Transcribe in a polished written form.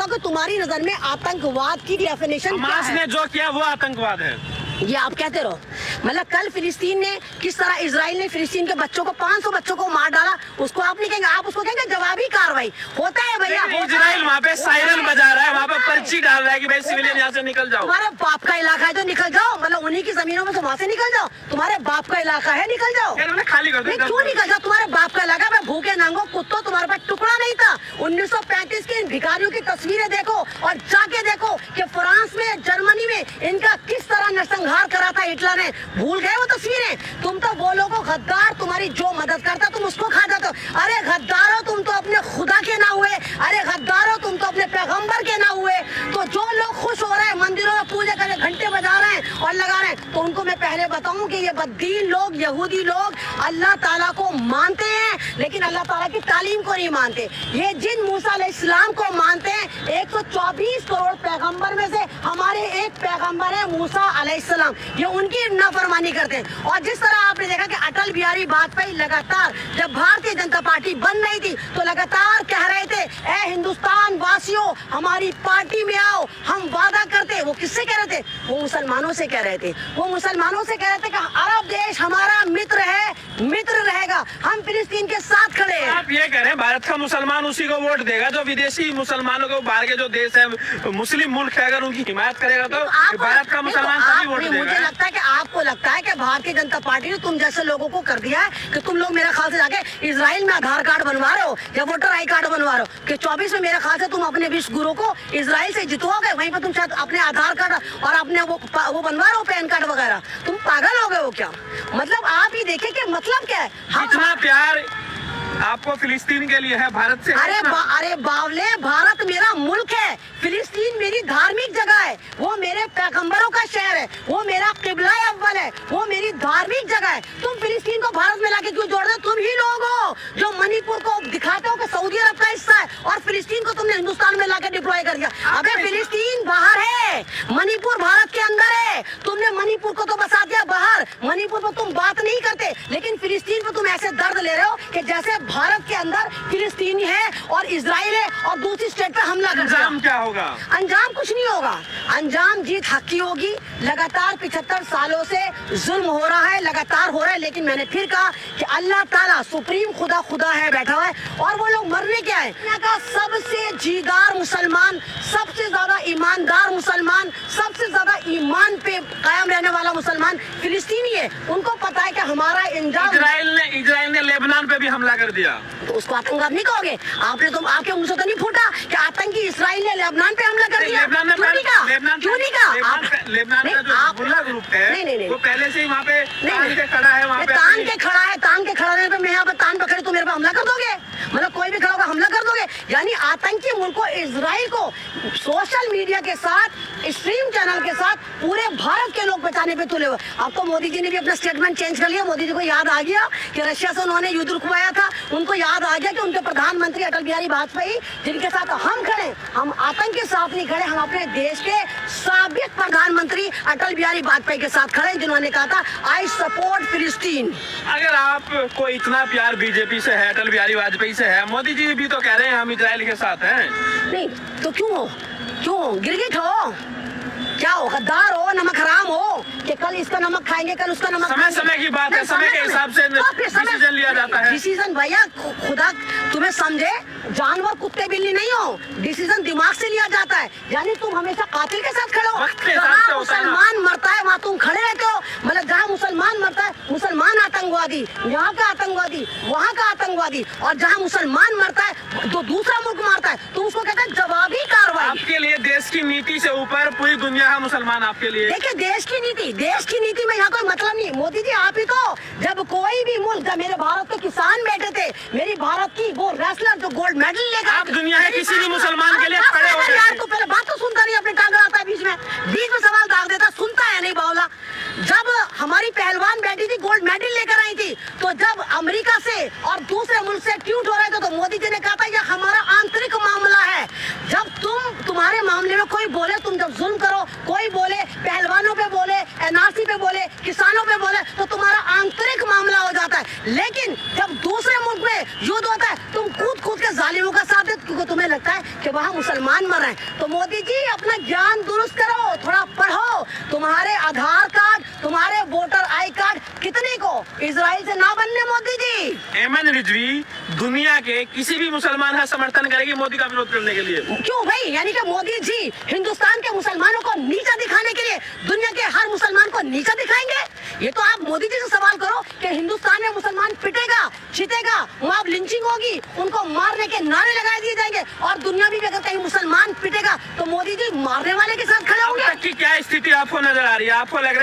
बताओ कि तुम्हारी नजर में आतंकवाद की डेफिनेशन क्या हमास है? ने जो किया वो आतंकवाद है। ये आप कहते रहो। मतलब कल फिलिस्तीन ने किस तरह इजराइल ने फिलिस्तीन के बच्चों को 500 बच्चों को मार डाला, उसको आप नहीं कहेंगे, आप उसको कहेंगे जवाबी कार्रवाई। होता है भैया, इजराइल वहाँ पे सायरन बजा रहा है, वहाँ पे पर्ची डाल रहा है कि भाई सिविलियन यहाँ से निकल जाओ। तुम्हारे बाप का इलाका है तो निकल जाओ, मतलब उन्हीं की जमीनों में तो वहाँ से निकल जाओ। तुम्हारे बाप का इलाका है, निकल जाओ। खाली कर दो। क्यों निकल जाओ? तुम्हारे बाप का इलाका में भूखे नंगो कुत्तों तुम्हारे पास टुकड़ा नहीं था। 1935 के इन भिखारियों की तस्वीरें देखो और जाके देखो कि फ्रांस में, जर्मनी में इनका किस तरह नरसंहार करा था हिटलर ने। भूल गए वो तस्वीरें? तुम तो वो लोगों गद्दार, तुम्हारी जो मदद करता तुम उसको खा जाते हो। अरे गद्दारो, तुम तो अपने खुदा के ना हुए। अरे गद्दारो, तुम तो अपने पैगंबर के ना हुए। तो जो लोग खुश हो रहे हैं, मंदिरों में पूजा कर रहे, घंटे बजा रहे हैं और लगा रहे हैं, तो उनको मैं पहले बताऊं कि ये बद्दीन लोग, यहूदी लोग अल्लाह ताला को मानते हैं लेकिन अल्लाह ताला की तालीम को नहीं मानते। ये जिन मूसा अलैहिस्सलाम को मानते हैं, 124 करोड़ पैगंबर में से हमारे एक पैगंबर है मूसा अलैहिस्सलाम, ये उनकी नाफरमानी करते हैं। और जिस तरह आपने देखा कि अटल बिहारी वाजपेयी लगातार जब भारतीय जनता पार्टी बन रही थी तो लगातार कह रहे थे, ए हिंदुस्तान वासियों हमारी पार्टी में आओ, हम वादा करते। वो किससे कह रहे थे? वो मुसलमानों से कह रहे थे। वो मुसलमानों से कह रहे थे कि अरब देश हमारा मित्र है, मित्र रहेगा, हम फिलिस्तीन के साथ खड़े हैं। आप ये कह रहे हैं भारत का मुसलमान उसी को वोट देगा जो विदेशी मुसलमानों को, बाहर के जो देश है मुस्लिम मुल्क है, अगर उनकी हिमायत करेगा तो भारत का मुसलमान तभी वोट देगा। मुझे लगता है कि आपको लगता है कि भारतीय जनता पार्टी ने तुम जैसे लोगों को कर दिया है कि तुम लोग मेरे ख्याल से जाके इजराइल में आधार कार्ड बनवा रहे हो या वोटर आई कार्ड बनवा रहे हो कि 24 में मेरे ख्याल से तुम अपने विश्व गुरु को इजराइल से जितवाओगे, वहीं पर तुम शायद अपने आधार कार्ड और अपने वो बनवा रहे हो पैन कार्ड वगैरह। तुम पागल हो गए हो क्या? मतलब आप ही देखे कि मतलब क्या है। इतना प्यार आपको फिलिस्तीन के लिए है भारत से? अरे बावले, भारत मेरा मुल्क है, फिलिस्तीन मेरी धार्मिक जगह है, वो मेरे पैगंबरों का शहर है, वो मेरा किबला अव्वल है, वो मेरी धार्मिक जगह है। तुम फिलिस्तीन को भारत में लाके क्यों जोड़ रहे हो? तुम ही लोग हो जो मणिपुर को दिखाते हो कि सऊदी अरब का हिस्सा है और फिलिस्तीन को तुमने हिंदुस्तान में लाके डिप्लॉय कर दिया। अबे फिलिस्तीन बाहर है, मणिपुर भारत के अंदर है। तुमने मणिपुर को तो बसा दिया बाहर, मणिपुर पर तुम बात नहीं करते, लेकिन फिलिस्तीन पर तुम ऐसे दर्द ले रहे हो कि जैसे भारत के अंदर फिलिस्तीनी है और इजराइल है और दूसरी स्टेट पे हमला कर दिया। अंजाम क्या होगा? अंजाम कुछ नहीं होगा, अंजाम जीत हक की होगी। लगातार 75 सालों से जुल्म हो रहा है, लगातार हो रहा है, लेकिन मैंने फिर कहा कि अल्लाह ताला सुप्रीम खुदा है, बैठा हुआ है और वो लोग मरने क्या है। दुनिया का सबसे जीदार मुसलमान, सबसे ज्यादा ईमानदार मुसलमान, सबसे ज्यादा ईमान पे कायम रहने वाला मुसलमान फिलिस्तीनी है। उनको पता है कि हमारा अंजाम, इजराइल ने लेबनान पे भी हमला कर दिया, तो उसको आतंकवाद नहीं कहोगे? आपने तो आपके मुंह से तो नहीं फूटा कि आतंकी इजराइल ने लेबनान पे हमला कर दिया? क्यों नहीं कहा? लेबनान का जो हिजबुल्लाह ग्रुप है वो पहले से ही वहाँ पे तान के खड़ा है, वहाँ पे तान के खड़ा रहने पे मैं यहाँ पे तान पकड़े तो मेरे पे हमला कर दोगे? मतलब कोई भी खड़ा होगा हमला कर दोगे? यानी आतंकी मुल्क को, इजराइल को सोशल मीडिया के साथ, स्ट्रीम चैनल के साथ पूरे भारत के लोग बचाने पे तुले हुए। अब तो मोदी जी ने भी अपना स्टेटमेंट चेंज कर लिया। मोदी जी को याद आ गया कि रशिया से उन्होंने युद्ध रुकवाया था, उनको याद आ गया कि उनके प्रधानमंत्री अटल बिहारी वाजपेयी जिनके साथ हम खड़े, हम आतंक के साथ नहीं खड़े, हम अपने देश के साबिक प्रधानमंत्री अटल बिहारी वाजपेयी के साथ खड़े, जिन्होंने कहा था आई सपोर्ट फिलिस्तीन। अगर आपको इतना प्यार बीजेपी से है, अटल बिहारी वाजपेयी से है, मोदी जी भी तो कह रहे हैं हम इजराइल के साथ हैं। नहीं तो क्यों गिरगिट हो? क्या हो? गद्दार हो? नमक हराम हो कि कल इसका नमक खाएंगे, कल उसका नमक? समय की बात है, समय के हिसाब से डिसीजन लिया जाता है। डिसीजन भैया खुदा तुम्हें समझे, जानवर कुत्ते बिल्ली नहीं हो, डिसीजन दिमाग से लिया जाता है। यानी तुम हमेशा कातिल के साथ खड़े हो, जहाँ मुसलमान मरता है वहाँ तुम खड़े रहते हो। मतलब जहाँ मुसलमान मरता है, मुसलमान आतंकवादी, यहाँ का आतंकवादी, वहाँ का आतंकवादी, और जहाँ मुसलमान मरता है तो दूसरा मुल्क मारता है, तुम उसको कहते हैं जवाबी कार्रवाई। आपके लिए देश की नीति से ऊपर पूरी दुनिया है मुसलमान आपके लिए। देखिए देश की नीति में यहाँ कोई मतलब नहीं। मोदी जी आप ही तो, जब कोई भी मुल्क, जब मेरे भारत के किसान बैठे थे, मेरी भारत की वो रेसलर जो गोल्ड मेडल लेकर, आप दुनिया के किसी भी मुसलमान के लिए खड़े हो गए। यार तो पहले बात तो सुनता नहीं, अपने टांग आता है बीच में सवाल दाग देता, सुनता है नहीं बावला। जब हमारी पहलवान बैठी थी गोल्ड मेडल लेकर आई थी, तो जब अमेरिका से और दूसरे मुल्क से ट्यूट हो रहे थे तो मोदी जी ने कहा था यह हमारा आंतरिक मामला है। जब तुम्हारे मामले में कोई बोले, तुम जब जुल्म करो, कोई बोले पहलवानों पे बोले, एनआरसी पे बोले, किसानों पे बोले, तो तुम्हारा आंतरिक मामला हो जाता है। लेकिन जब दूसरे मुल्क में युद्ध होता है तुम कूद के जालिमों का साथ देते, क्योंकि तुम्हें लगता है कि वहाँ मुसलमान मर रहे हैं। तो मोदी जी अपना ज्ञान दुरुस्त करो, थोड़ा पढ़ो। तुम्हारे आधार कार्ड, तुम्हारे वोटर आई कार्ड कितने को इजराइल से ना बनने मोदी जी। एमन रिजवी दुनिया के किसी भी मुसलमान का समर्थन करेगी मोदी का विरोध करने के लिए। क्यों भाई, यानी कि मोदी जी हिंदुस्तान के मुसलमानों को नीचा दिखाने के लिए दुनिया के हर मुसलमान को नीचा दिखाएंगे? ये तो आप मोदी जी से सवाल करो कि हिंदुस्तान में मुसलमान पिटेगा, जीतेगा, वहाँ लिंचिंग होगी, उनको मारने के नारे लगा दिए जाएंगे, और दुनिया में भी अगर कहीं मुसलमान पिटेगा तो मोदी जी मारने वाले के साथ खड़े होंगे। अब तक की क्या स्थिति आपको नजर आ रही है? आपको लग रहा है